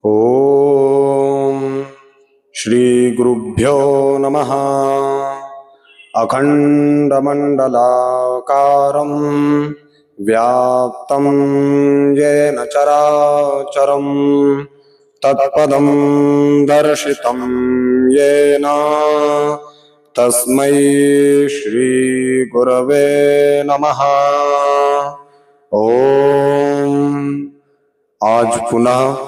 ओम श्री गुरुभ्यो नमः। अखंडमंडलाकारं व्याप्तं येन चराचरं तत्पदं दर्शितं येन तस्मै श्री गुरवे नमः। ओम आज पुनः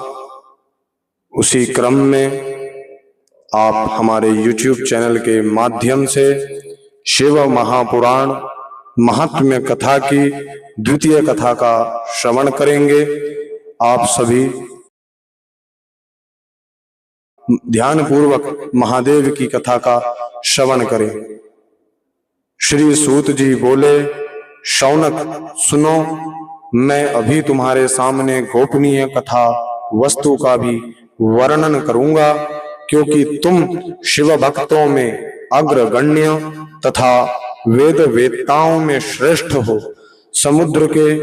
उसी क्रम में आप हमारे YouTube चैनल के माध्यम से शिव महापुराण महात्म्य कथा की द्वितीय कथा का श्रवण करेंगे। आप सभी ध्यानपूर्वक महादेव की कथा का श्रवण करें। श्री सूत जी बोले, शौनक सुनो, मैं अभी तुम्हारे सामने गोपनीय कथा वस्तु का भी वर्णन करूंगा, क्योंकि तुम शिव भक्तों में अग्रगण्य तथा वेद वेत्ताओं में श्रेष्ठ हो। समुद्र के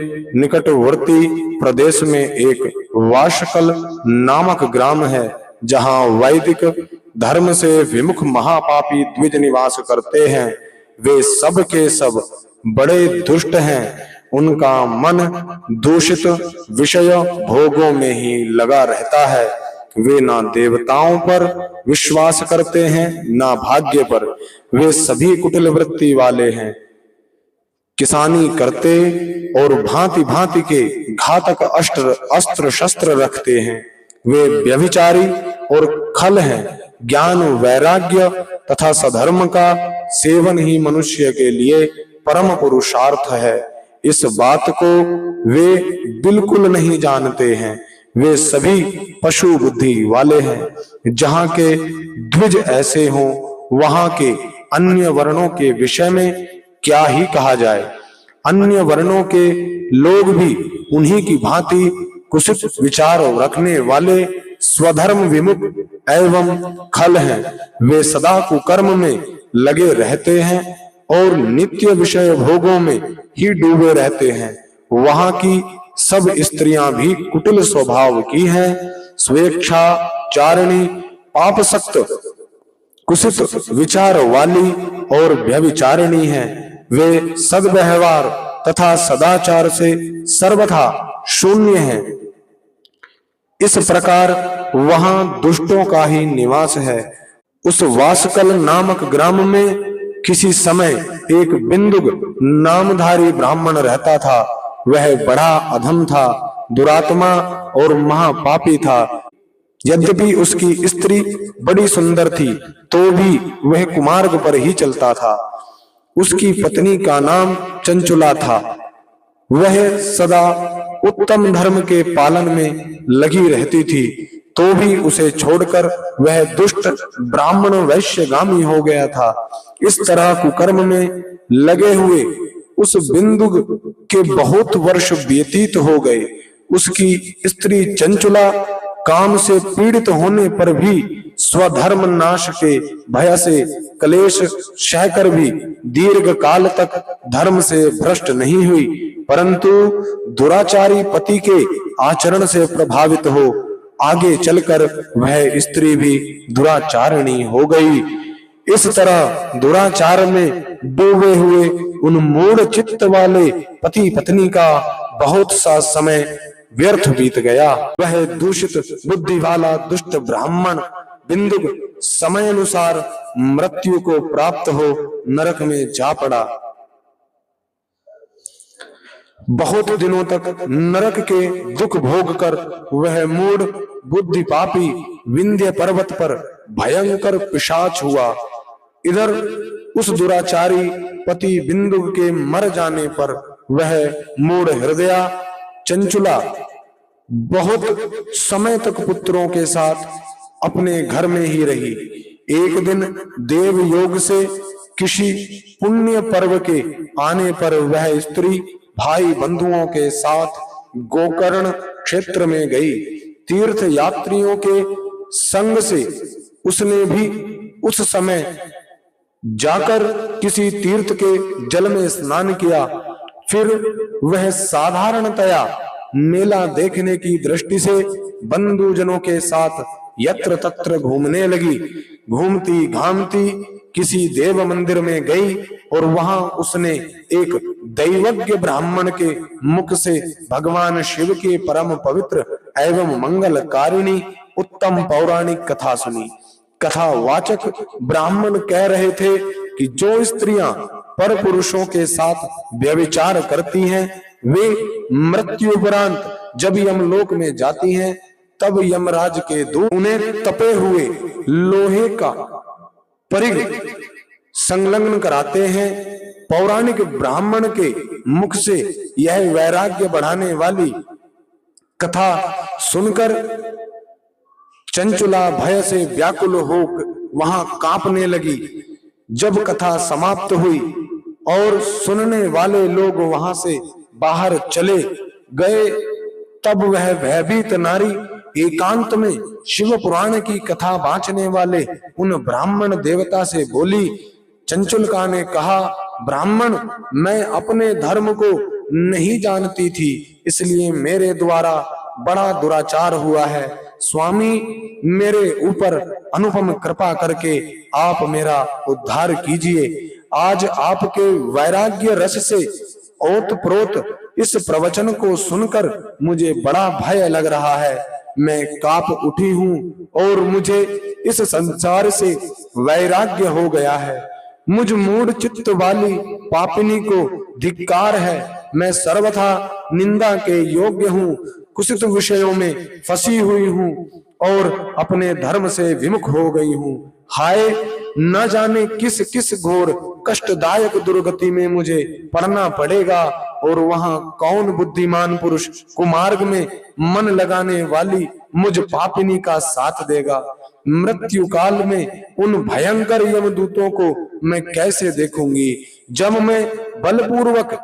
निकटवर्ती प्रदेश में एक वाशकल नामक ग्राम है, जहां वैदिक धर्म से विमुख महापापी द्विज निवास करते हैं। वे सब के सब बड़े दुष्ट हैं। उनका मन दूषित विषय भोगों में ही लगा रहता है। वे ना देवताओं पर विश्वास करते हैं, ना भाग्य पर। वे सभी कुटिल वृत्ति वाले हैं, किसानी करते और भांति भांति के घातक अस्त्र शस्त्र रखते हैं। वे व्यभिचारी और खल हैं। ज्ञान वैराग्य तथा सधर्म का सेवन ही मनुष्य के लिए परम पुरुषार्थ है। इस बात को वे बिल्कुल नहीं जानते हैं। वे सभी पशु बुद्धि वाले हैं। जहाँ के द्विज ऐसे हों, वहाँ के अन्य वर्णों के विषय में क्या ही कहा जाए। अन्य वर्णों के लोग भी उन्हीं की भांति कुशित विचार रखने वाले स्वधर्म विमुख एवं खल हैं। वे सदा कुकर्म में लगे रहते हैं और नित्य विषय भोगों में ही डूबे रहते हैं। वहां की सब स्त्रियां भी कुटिल स्वभाव की हैं, स्वेच्छाचारिणी, पापसक्त, कुशित विचार वाली और व्यभिचारिणी हैं। वे सद्व्यवहार तथा सदाचार से सर्वथा शून्य हैं। इस प्रकार वहां दुष्टों का ही निवास है। उस वासकल नामक ग्राम में किसी समय एक बिंदुक नामधारी ब्राह्मण रहता था। वह बड़ा अधम था, दुरात्मा और महापापी था। यद्यपि उसकी स्त्री बड़ी सुंदर थी, तो भी वह कुमार्ग पर ही चलता था। उसकी पत्नी का नाम चंचुला था। वह सदा उत्तम धर्म के पालन में लगी रहती थी, तो भी उसे छोड़कर वह दुष्ट ब्राह्मण वैश्यगामी हो गया था। इस तरह कुकर्म में लगे हुए उस बिंदुक के बहुत वर्ष व्यतीत हो गए। उसकी स्त्री चंचुला काम से पीड़ित होने पर भी स्वधर्म नाश के भय से क्लेश सहकर भी दीर्घ काल तक धर्म से भ्रष्ट नहीं हुई, परंतु दुराचारी पति के आचरण से प्रभावित हो आगे चलकर वह स्त्री भी दुराचारिणी हो गई। इस तरह दुराचार में डूबे हुए उन मूढ़ चित्त वाले पति पत्नी का बहुत सा समय व्यर्थ बीत गया। वह दूषित बुद्धि वाला दुष्ट ब्राह्मण बिंदुक समय अनुसार मृत्यु को प्राप्त हो नरक में जा पड़ा। बहुत दिनों तक नरक के दुख भोग कर वह मूढ़ बुद्धि पापी विंध्य पर्वत पर भयंकर पिशाच हुआ। इधर उस दुराचारी पति बिंदु के मर जाने पर वह मूढ़ हृदया चंचुला बहुत समय तक पुत्रों के साथ अपने घर में ही रही। एक दिन देव योग से किसी पुण्य पर्व के आने पर वह स्त्री भाई बंधुओं के साथ गोकर्ण क्षेत्र में गई। तीर्थ यात्रियों के संग से उसने भी उस समय जाकर किसी तीर्थ के जल में स्नान किया। फिर वह साधारणतया मेला देखने की दृष्टि से बंधुजनों के साथ यत्र तत्र घूमने लगी। घूमती घामती किसी देव मंदिर में गई और वहां उसने एक दैवज्ञ ब्राह्मण के मुख से भगवान शिव के परम पवित्र एवं मंगलकारिणी उत्तम पौराणिक कथा सुनी। कथावाचक ब्राह्मण कह रहे थे कि जो स्त्रियां पर पुरुषों के साथ व्यभिचार करती हैं, वे मृत्युपरांत जब यमलोक में जाती हैं, तब यमराज के दूत उन्हें तपे हुए लोहे का परिघ संलग्न कराते हैं। पौराणिक ब्राह्मण के मुख से यह वैराग्य बढ़ाने वाली कथा सुनकर चंचुला भय से व्याकुल हो वहां कांपने लगी। जब कथा समाप्त हुई और सुनने वाले लोग वहां से बाहर चले गए, तब वह भयभीत नारी एकांत में शिव पुराण की कथा बांचने वाले उन ब्राह्मण देवता से बोली। चंचुलका ने कहा, ब्राह्मण, मैं अपने धर्म को नहीं जानती थी, इसलिए मेरे द्वारा बड़ा दुराचार हुआ है। स्वामी, मेरे ऊपर अनुपम कृपा करके आप मेरा उद्धार कीजिए। आज आपके वैराग्य रस से ओतप्रोत इस प्रवचन को सुनकर मुझे बड़ा भय लग रहा है। मैं कांप उठी हूँ और मुझे इस संसार से वैराग्य हो गया है। मुझ मूढ़ चित्त वाली पापिनी को धिक्कार है। मैं सर्वथा निंदा के योग्य हूँ, कुसित विषयों में फंसी हुई हूँ और अपने धर्म से विमुख हो गई हूँ। हाय, न जाने किस किस घोर कष्टदायक दुर्गति में मुझे पड़ना पड़ेगा और वहां कौन बुद्धिमान पुरुष कुमार्ग में मन लगाने वाली मुझ पापिनी का साथ देगा। मृत्यु काल में उन भयंकर यमदूतों को मैं कैसे देखूंगी, जब वे बलपूर्वक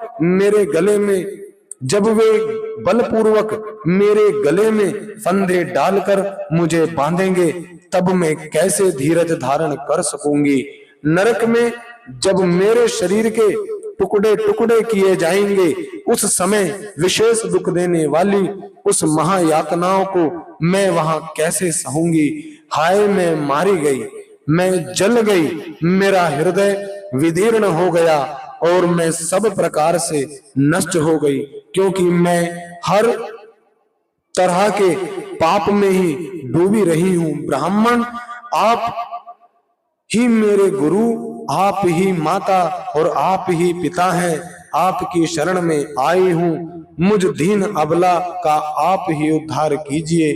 मेरे गले में फंदे डालकर मुझे बांधेंगे, तब मैं कैसे धीरज धारण कर सकूंगी। नरक में जब मेरे शरीर के टुकड़े टुकड़े किए जाएंगे, उस समय विशेष दुख देने वाली उस महायातनाओं को मैं वहां कैसे सहूंगी। हाय, मैं मारी गई, मैं जल गई, मेरा हृदय विदीर्ण हो गया और मैं सब प्रकार से नष्ट हो गई, क्योंकि मैं हर तरह के पाप में ही डूबी रही हूं। ब्राह्मण, आप ही मेरे गुरु, आप ही माता और आप ही पिता हैं। आपकी शरण में आई हूं। मुझ दीन अबला का आप ही उद्धार कीजिए।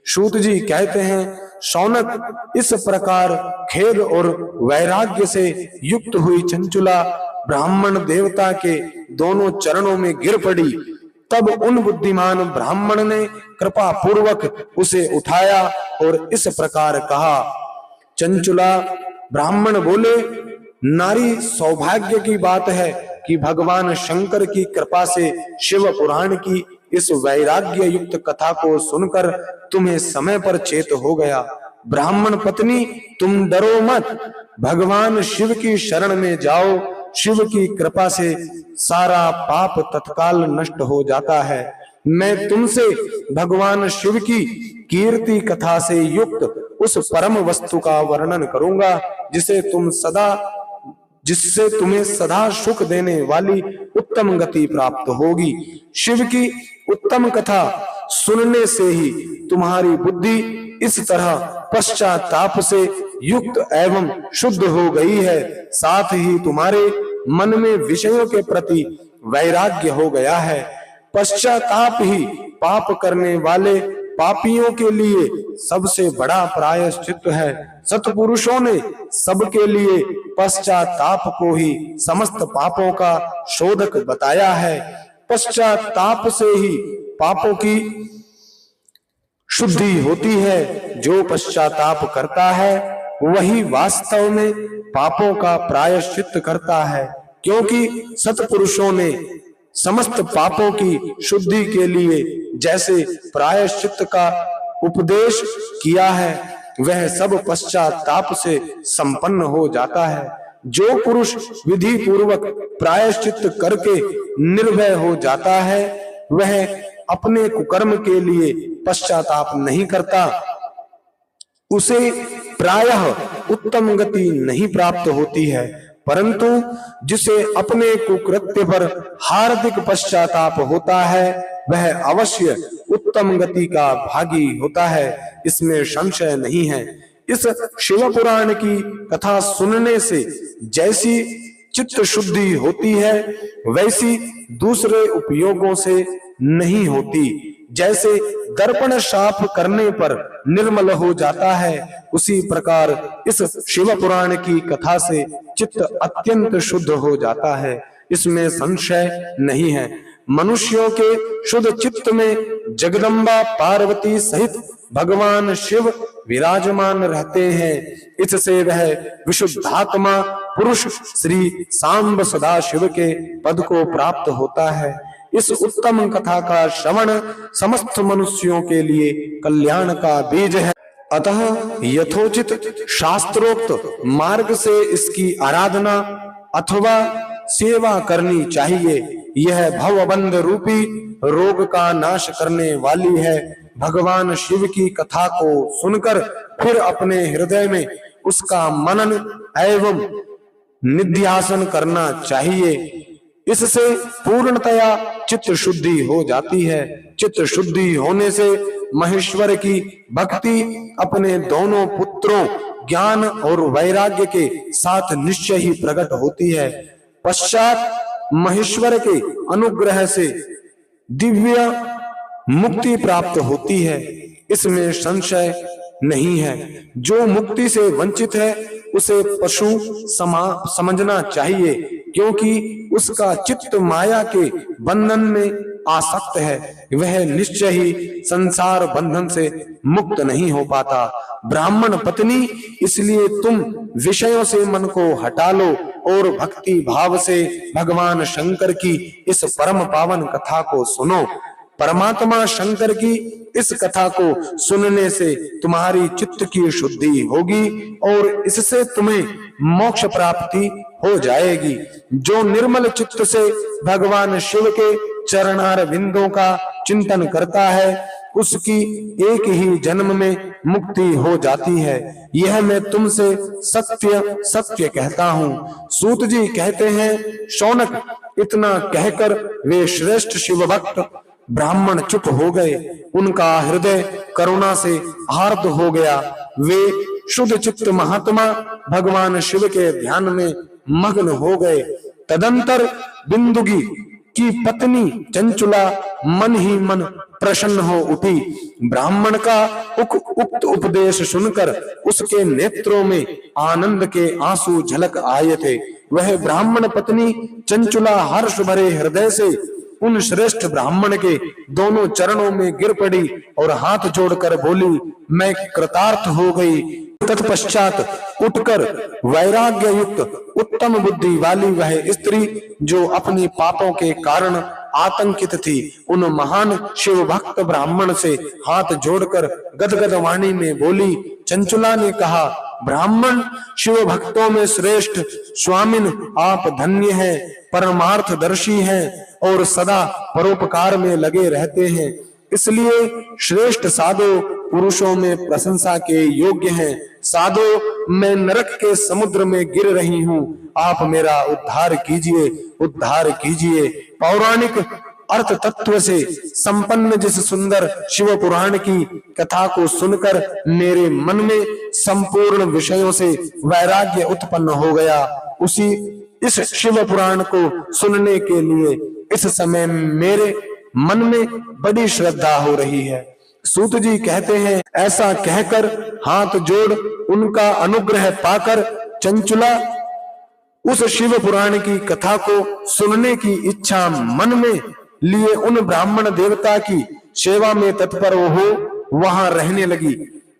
सूत जी कहते हैं, शौनक, इस प्रकार खेद और वैराग्य से युक्त हुई चंचुला ब्राह्मण देवता के दोनों चरणों में गिर पड़ी। तब उन बुद्धिमान ब्राह्मण ने कृपा पूर्वक उसे उठाया और इस प्रकार कहा। चंचुला ब्राह्मण बोले, नारी, सौभाग्य की बात है कि भगवान शंकर की कृपा से शिव पुराण की इस वैराग्य युक्त कथा को सुनकर तुम्हें समय पर चेत हो गया। ब्राह्मण पत्नी, तुम डरो मत, भगवान शिव की शरण में जाओ। शिव की कृपा से सारा पाप तत्काल नष्ट हो जाता है। मैं तुमसे भगवान शिव की कीर्ति कथा से युक्त उस परम वस्तु का वर्णन करूंगा, जिससे तुम्हें सदा सुख देने वाली उत्तम गति प्राप्त होगी। शिव की उत्तम कथा सुनने से ही तुम्हारी बुद्धि इस तरह पश्चाताप से युक्त एवं शुद्ध हो गई है, साथ ही तुम्हारे मन में विषयों के प्रति वैराग्य हो गया है। पश्चाताप ही पाप करने वाले पापियों के लिए सबसे बड़ा प्रायश्चित है। सत्पुरुषों ने सबके लिए पश्चाताप को ही समस्त पापों का शोधक बताया है। पश्चाताप से ही पापों की शुद्धि होती है। जो पश्चाताप करता है वही वास्तव में पापों का प्रायश्चित करता है, क्योंकि सत्पुरुषों ने समस्त पापों की शुद्धि के लिए जैसे प्रायश्चित का उपदेश किया है, वह सब पश्चाताप से संपन्न हो जाता है। जो पुरुष विधि पूर्वक प्रायश्चित करके निर्भय हो जाता है वह अपने कुकर्म के लिए पश्चाताप नहीं करता। उसे प्रायः उत्तम गति नहीं प्राप्त होती है, परंतु जिसे अपने कुकृत्य पर हार्दिक पश्चाताप होता है वह अवश्य उत्तम गति का भागी होता है, इसमें संशय नहीं है। इस शिव पुराण की कथा सुनने से जैसी चित्त शुद्धि होती है वैसी दूसरे उपयोगों से नहीं होती। जैसे दर्पण साफ करने पर निर्मल हो जाता है, उसी प्रकार इस शिव पुराण की कथा से चित्त अत्यंत शुद्ध हो जाता है, इसमें संशय नहीं है। मनुष्यों के शुद्ध चित्त में जगदम्बा पार्वती सहित भगवान शिव विराजमान रहते हैं। इससे वह विशुद्धात्मा पुरुष श्री सांब सदाशिव के पद को प्राप्त होता है। इस उत्तम कथा का श्रवण समस्त मनुष्यों के लिए कल्याण का बीज है। अतः यथोचित शास्त्रोक्त मार्ग से इसकी आराधना अथवा सेवा करनी चाहिए। यह भवबंध रूपी रोग का नाश करने वाली है। भगवान शिव की कथा को सुनकर फिर अपने हृदय में उसका मनन एवं निध्यासन करना चाहिए। इससे पूर्णतया चित्त शुद्धि हो जाती है। चित्त शुद्धि होने से महेश्वर की भक्ति अपने दोनों पुत्रों ज्ञान और वैराग्य के साथ निश्चय ही प्रकट होती है। पश्चात महेश्वर के अनुग्रह से दिव्य मुक्ति प्राप्त होती है, इसमें संशय नहीं है। जो मुक्ति से वंचित है उसे पशु समझना चाहिए, क्योंकि उसका चित्त माया के बंधन में आसक्त है, वह निश्चय ही संसार बंधन से मुक्त नहीं हो पाता। ब्राह्मण पत्नी, इसलिए तुम विषयों से मन को हटा लो और भक्ति भाव से भगवान शंकर की इस परम पावन कथा को सुनो। परमात्मा शंकर की इस कथा को सुनने से तुम्हारी चित्त की शुद्धि होगी और इससे तुम्हें मोक्ष प्राप्ति हो जाएगी। जो निर्मल चित्त से भगवान शिव के चरणार बिंदों का चिंतन करता है उसकी एक ही जन्म में मुक्ति हो जाती है। यह मैं तुमसे सत्य सत्य कहता हूँ। सूत जी कहते हैं, शौनक, इतना कहकर वे श्रेष्ठ शिव भक्त ब्राह्मण चुप हो गए। उनका हृदय करुणा से आर्द्र हो गया। वे शुद्ध चित्त महात्मा भगवान शिव के ध्यान में मग्न हो गए। तदंतर बिंदुगी की पत्नी चंचुला मन ही मन प्रसन्न हो उठी। ब्राह्मण का उक्त उपदेश सुनकर उसके नेत्रों में आनंद के आंसू झलक आए थे। वह ब्राह्मण पत्नी चंचुला हर्ष भरे हृदय से उन श्रेष्ठ ब्राह्मण के दोनों चरणों में गिर पड़ी और हाथ जोड़कर बोली, मैं कृतार्थ हो गई। तत्पश्चात उठकर वैराग्य युक्त उत्तम बुद्धि वाली वह स्त्री जो अपनी पापों के कारण आतंकित थी, उन महान शिव भक्त ब्राह्मण से हाथ जोड़कर गदगद वाणी में बोली। चंचुला ने कहा, ब्राह्मण शिव भक्तों में श्रेष्ठ स्वामिन, आप धन्य हैं, परमार्थदर्शी हैं और सदा परोपकार में लगे रहते हैं, इसलिए श्रेष्ठ साधु पुरुषों में प्रशंसा के योग्य हैं। साधु, मैं नरक के समुद्र में गिर रही हूँ, आप मेरा उद्धार कीजिए, उद्धार कीजिए। पौराणिक अर्थ तत्व से संपन्न जिस सुंदर शिव पुराण की कथा को सुनकर मेरे मन में संपूर्ण विषयों से वैराग्य उत्पन्न हो गया। उसी इस शिव पुराण को सुनने के लिए इस समय मेरे मन में बड़ी श्रद्धा हो रही है। सूत जी कहते हैं, ऐसा कहकर हाथ जोड़ उनका अनुग्रह पाकर चंचुला उस शिव पुराण की कथा को सुनने की इच्छा मन में लिए उन ब्राह्मण देवता की सेवा में तत्पर हो वहां रहने लगी।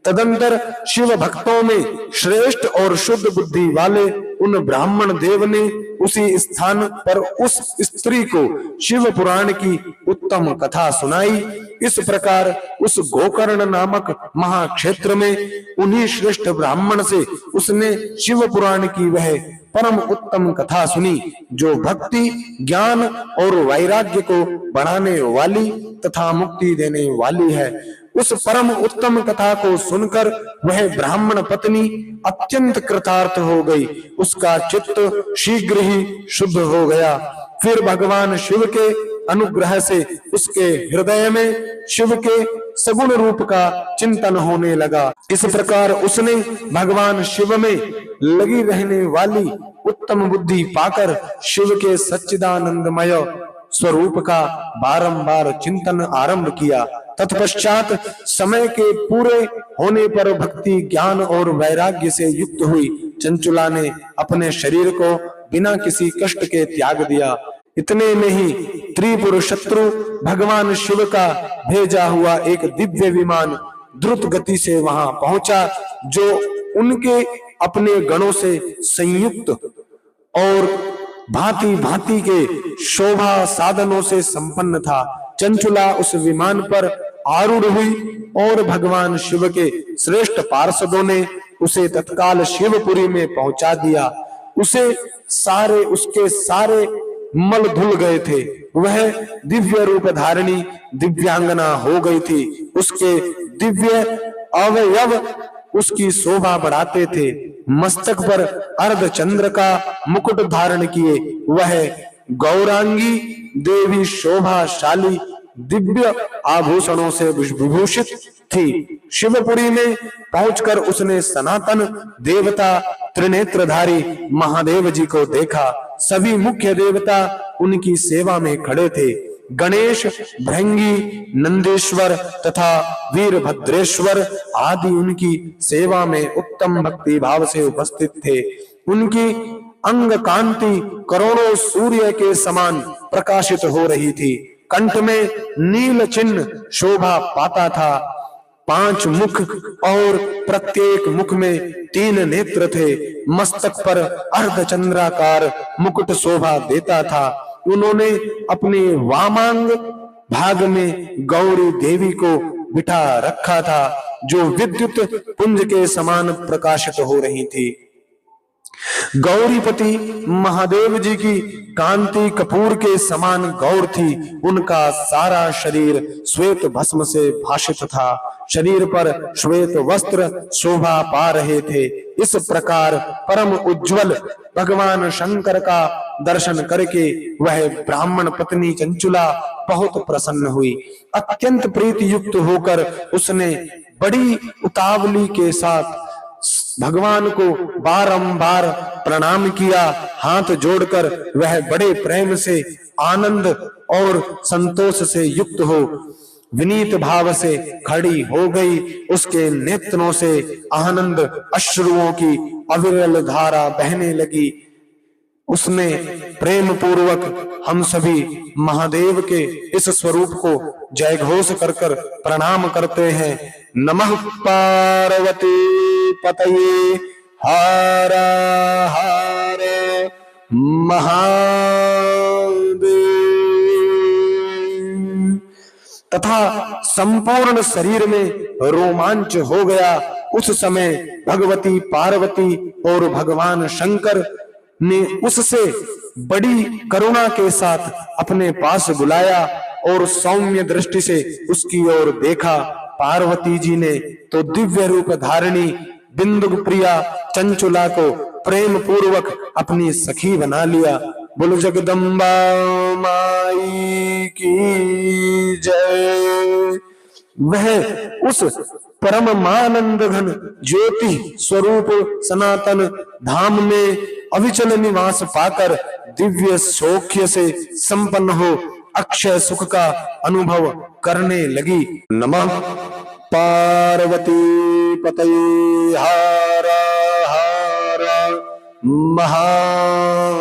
तदंतर शिव भक्तों में श्रेष्ठ और शुद्ध बुद्धि वाले उन ब्राह्मण देव ने उसी स्थान पर उस स्त्री को शिव पुराण की उत्तम कथा सुनाई। इस प्रकार उस गोकर्ण नामक महाक्षेत्र में उन्हीं श्रेष्ठ ब्राह्मण से उसने शिव पुराण की वह परम उत्तम कथा सुनी, जो भक्ति, ज्ञान और वैराग्य को बढ़ाने वाली तथा मुक्ति देने वाली है। उस परम उत्तम कथा को सुनकर वह ब्राह्मण पत्नी अत्यंत कृतार्थ हो गई। उसका चित्त शीघ्र ही शुद्ध हो गया। फिर भगवान शिव के अनुग्रह से उसके हृदय में शिव के सगुण रूप का चिंतन होने लगा। इस प्रकार उसने भगवान शिव में लगी रहने वाली उत्तम बुद्धि पाकर शिव के सच्चिदानंदमय स्वरूप का बारंबार चिंतन आरंभ किया। तत्पश्चात समय के पूरे होने पर भक्ति, ज्ञान और वैराग्य से युक्त हुई चंचुला ने अपने शरीर को बिना किसी कष्ट के त्याग दिया। इतने में ही त्रिपुर शत्रु भगवान शिव का भेजा हुआ एक दिव्य विमान द्रुत गति से वहां पहुंचा, जो उनके अपने गणों से संयुक्त और भांति भांति के शोभा साधनों से संपन्न था। चंचुला उस विमान पर आरूढ़ हुई और भगवान शिव के श्रेष्ठ पार्षदों ने उसे तत्काल शिवपुरी में पहुंचा दिया। उसके सारे मल धुल गए थे। वह दिव्य रूप धारिणी दिव्यांगना हो गई थी। उसके दिव्य अवयव उसकी शोभा बढ़ाते थे। मस्तक पर अर्धचंद्र का मुकुट धारण किए वह गौरांगी देवी शोभाशाली दिव्य आभूषणों से विभूषित थी। शिवपुरी में पहुंचकर उसने सनातन देवता त्रिनेत्रधारी महादेव जी को देखा। सभी मुख्य देवता उनकी सेवा में खड़े थे। गणेश, भृंगी, नंदीश्वर तथा वीरभद्रेश्वर आदि उनकी सेवा में उत्तम भक्ति भाव से उपस्थित थे। उनकी अंग कांति करोड़ों सूर्य के समान प्रकाशित हो रही थी। कंठ में नील चिन्ह शोभा पाता था। 5 मुख और प्रत्येक मुख में 3 नेत्र थे। मस्तक पर अर्धचंद्राकार मुकुट शोभा देता था। उन्होंने अपने वामांग भाग में गौरी देवी को बिठा रखा था, जो विद्युत पुंज के समान प्रकाशित हो रही थी। गौरीपति महादेव जी की कांति कपूर के समान गौर थी। उनका सारा शरीर श्वेत भस्म से भाषित था। शरीर पर श्वेत वस्त्र शोभा पा रहे थे। इस प्रकार परम उज्जवल भगवान शंकर का दर्शन करके वह ब्राह्मण पत्नी चंचुला बहुत प्रसन्न हुई। अत्यंत प्रीति युक्त होकर उसने बड़ी उतावली के साथ भगवान को बारंबार प्रणाम किया। हाथ जोड़कर वह बड़े प्रेम से, आनंद और संतोष से युक्त हो विनीत भाव से खड़ी हो गई। उसके नेत्रों से आनंद अश्रुओं की अविरल धारा बहने लगी। उसने प्रेम पूर्वक हम सभी महादेव के इस स्वरूप को जय घोष कर प्रणाम करते हैं। नमः पार्वती पतये हर हर महादेव। तथा संपूर्ण शरीर में रोमांच हो गया। उस समय भगवती पार्वती और भगवान शंकर ने उससे बड़ी करुणा के साथ अपने पास बुलाया और सौम्य दृष्टि से उसकी ओर देखा। पार्वती जी ने तो दिव्य रूप धारिणी बिंदु प्रिया चंचुला को प्रेम पूर्वक अपनी सखी बना लिया। बोलो जगदम्बा माई की जय। वह उस परमानंद घन ज्योति स्वरूप सनातन धाम में अविचल निवास पाकर दिव्य सौख्य से संपन्न हो अक्षय सुख का अनुभव करने लगी। नमः पार्वती पतये हर हर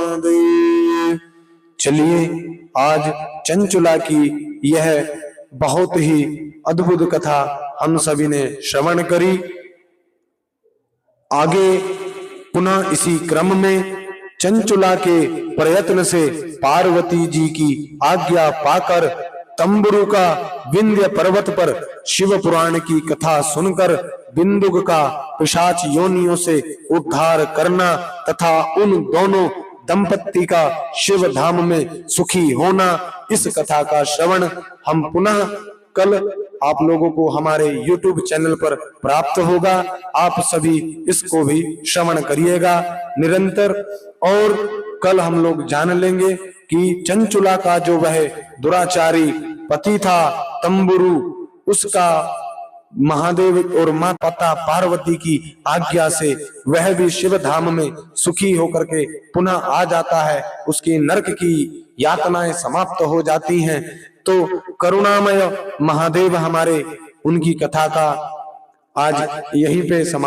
महादेव। चलिए आज चंचुला की यह बहुत ही अद्भुत कथा हम सभी ने श्रवण करी। आगे पुनः इसी क्रम में चंचुला के प्रयत्न से पार्वती जी की आज्ञा पाकर तंबुरु का विंध्य पर्वत पर शिव पुराण की कथा सुनकर बिंदुक का पिशाच योनियों से उद्धार करना तथा उन दोनों दंपत्ति का शिव धाम में सुखी होना, इस कथा का श्रवण हम पुनः कल आप लोगों को हमारे YouTube चैनल पर प्राप्त होगा। आप सभी इसको भी श्रवण करिएगा निरंतर। और कल हम लोग जान लेंगे कि चंचुला का जो वह दुराचारी पति था तंबुरु, उसका महादेव और माता पार्वती की आज्ञा से वह भी शिव धाम में सुखी होकर के पुनः आ जाता है, उसकी नरक की यातनाएं समाप्त हो जाती हैं। तो करुणामय महादेव हमारे उनकी कथा का आज यहीं पे समाप्त